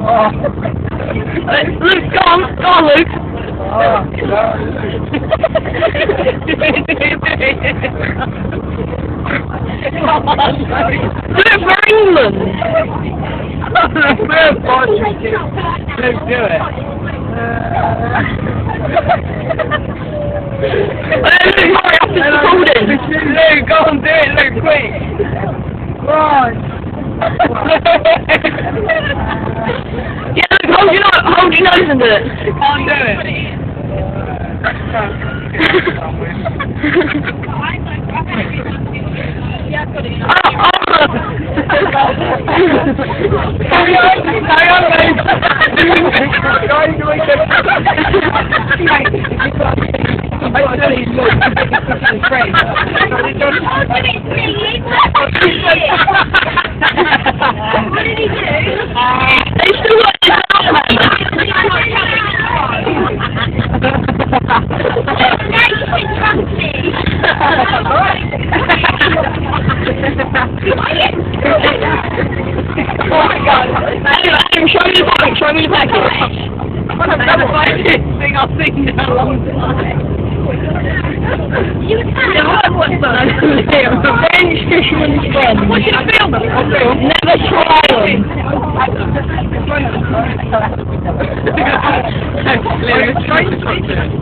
Oh. Luke, go on, Luke. Oh, do it for England. Let's do it. Luke, hurry up, it's recording. Luke, go on, do it, Luke, quick. Right. Yeah, Luke, hold your nose and do it. Can't do it. Carry on, mate. What did he do? They still got this out, man. Oh my God. Adam, show me the package, show me the package. I've never seen this thing I've seen in a long time. You French fisherman's friend. What's your film? Never try